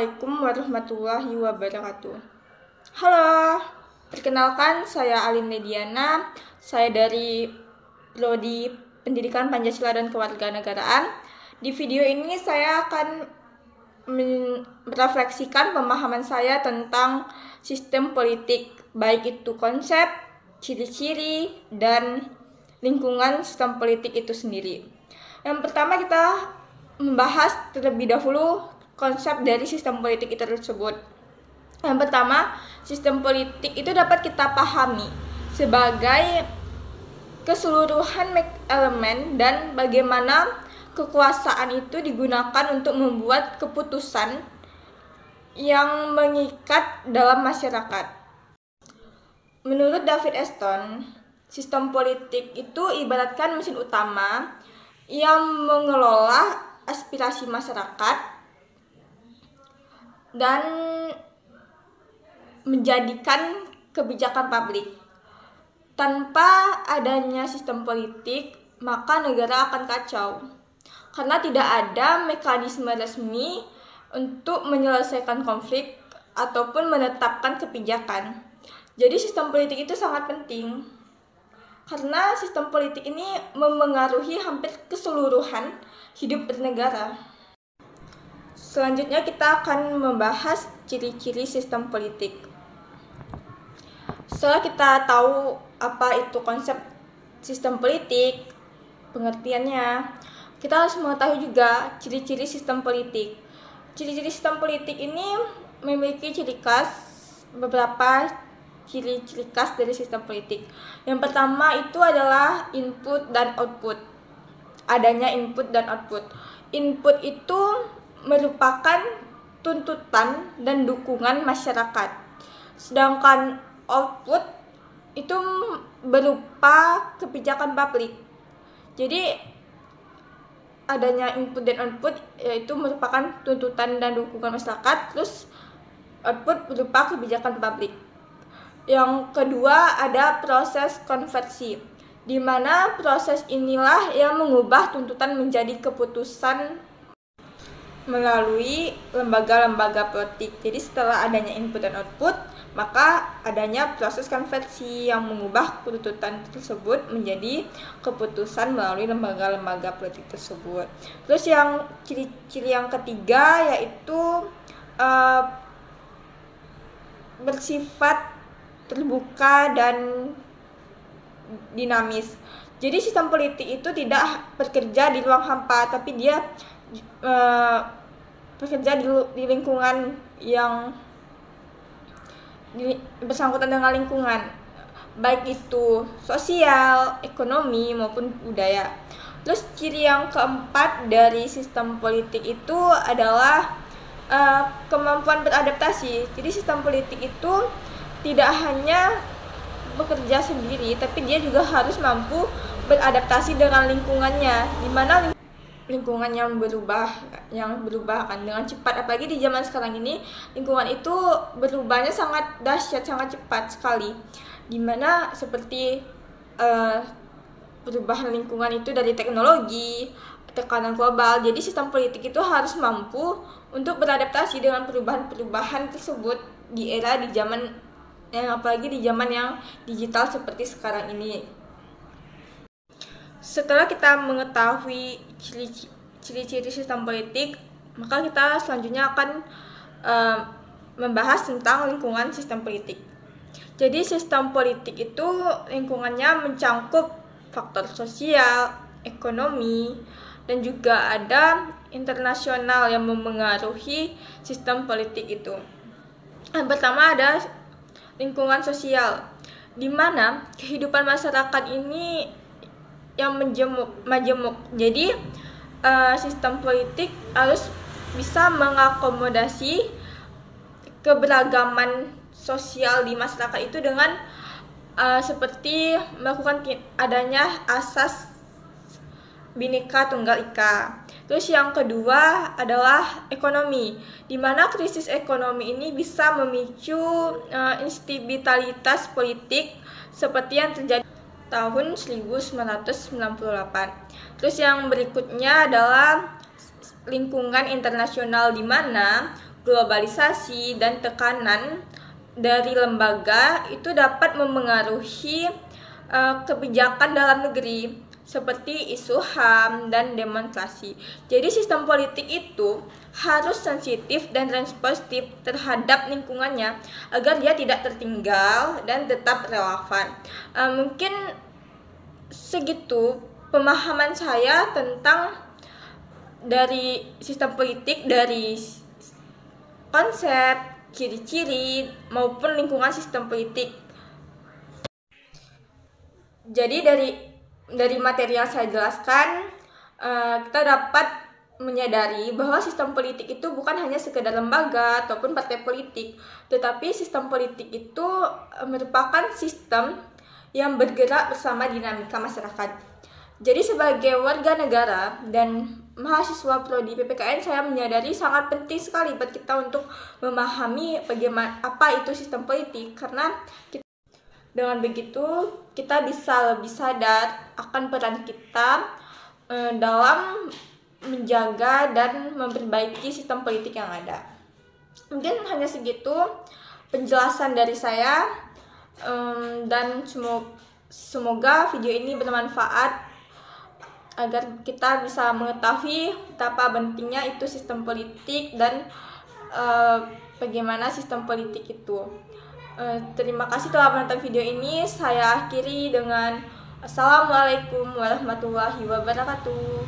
Assalamualaikum warahmatullahi wabarakatuh. Halo, perkenalkan saya Alin Mediana. Saya dari Prodi Pendidikan Pancasila dan Kewarganegaraan. Di video ini saya akan merefleksikan pemahaman saya tentang sistem politik, baik itu konsep, ciri-ciri, dan lingkungan sistem politik itu sendiri. Yang pertama kita membahas terlebih dahulu konsep dari sistem politik itu tersebut. Yang pertama, sistem politik itu dapat kita pahami sebagai keseluruhan elemen dan bagaimana kekuasaan itu digunakan untuk membuat keputusan yang mengikat dalam masyarakat. Menurut David Easton, sistem politik itu ibaratkan mesin utama yang mengelola aspirasi masyarakat dan menjadikan kebijakan publik. Tanpa adanya sistem politik, maka negara akan kacau. Karena tidak ada mekanisme resmi untuk menyelesaikan konflik ataupun menetapkan kebijakan. Jadi sistem politik itu sangat penting. Karena sistem politik ini memengaruhi hampir keseluruhan hidup bernegara. Selanjutnya kita akan membahas ciri-ciri sistem politik. Setelah kita tahu apa itu konsep sistem politik, pengertiannya, kita harus mengetahui juga ciri-ciri sistem politik. Ciri-ciri sistem politik ini memiliki beberapa ciri-ciri khas dari sistem politik. Yang pertama itu adalah input dan output. Adanya input dan output. Input itu merupakan tuntutan dan dukungan masyarakat. Sedangkan output itu berupa kebijakan publik. Jadi adanya input dan output yaitu merupakan tuntutan dan dukungan masyarakat, terus output berupa kebijakan publik. Yang kedua ada proses konversi, di mana proses inilah yang mengubah tuntutan menjadi keputusan melalui lembaga-lembaga politik. Jadi setelah adanya input dan output, maka adanya proses konversi yang mengubah tuntutan tersebut menjadi keputusan melalui lembaga-lembaga politik tersebut. Terus yang ciri-ciri yang ketiga yaitu bersifat terbuka dan dinamis. Jadi sistem politik itu tidak bekerja di ruang hampa, tapi dia bekerja di lingkungan yang bersangkutan dengan lingkungan, baik itu sosial, ekonomi maupun budaya. Terus ciri yang keempat dari sistem politik itu adalah kemampuan beradaptasi. Jadi sistem politik itu tidak hanya bekerja sendiri, tapi dia juga harus mampu beradaptasi dengan lingkungannya, di mana lingkungan yang berubah kan dengan cepat. Apalagi di zaman sekarang ini lingkungan itu berubahnya sangat dahsyat, sangat cepat sekali, dimana seperti perubahan lingkungan itu dari teknologi, tekanan global. Jadi sistem politik itu harus mampu untuk beradaptasi dengan perubahan-perubahan tersebut di zaman apalagi di zaman yang digital seperti sekarang ini. Setelah kita mengetahui ciri-ciri sistem politik, maka kita selanjutnya akan membahas tentang lingkungan sistem politik. Jadi sistem politik itu lingkungannya mencangkup faktor sosial, ekonomi, dan juga ada internasional yang memengaruhi sistem politik itu. Yang pertama ada lingkungan sosial, di mana kehidupan masyarakat ini yang majemuk. Jadi sistem politik harus bisa mengakomodasi keberagaman sosial di masyarakat itu dengan seperti melakukan adanya asas Bhinneka Tunggal Ika. Terus yang kedua adalah ekonomi, di mana krisis ekonomi ini bisa memicu instabilitas politik seperti yang terjadi tahun 1998. Terus yang berikutnya adalah lingkungan internasional, di mana globalisasi, dan tekanan dari lembaga itu dapat memengaruhi kebijakan dalam negeri seperti isu HAM dan demonstrasi. Jadi sistem politik itu harus sensitif dan responsif terhadap lingkungannya agar dia tidak tertinggal dan tetap relevan. Mungkin segitu pemahaman saya tentang dari sistem politik, dari konsep, ciri-ciri maupun lingkungan sistem politik. Jadi dari materi yang saya jelaskan, kita dapat menyadari bahwa sistem politik itu bukan hanya sekedar lembaga ataupun partai politik, tetapi sistem politik itu merupakan sistem yang bergerak bersama dinamika masyarakat. Jadi sebagai warga negara dan mahasiswa prodi PPKN, saya menyadari sangat penting sekali buat kita untuk memahami bagaimana apa itu sistem politik, karena dengan begitu kita bisa lebih sadar akan peran kita dalam menjaga dan memperbaiki sistem politik yang ada. Mungkin hanya segitu penjelasan dari saya, dan semoga video ini bermanfaat agar kita bisa mengetahui betapa pentingnya itu sistem politik dan bagaimana sistem politik itu. Terima kasih telah menonton video ini. Saya akhiri dengan Assalamualaikum warahmatullahi wabarakatuh.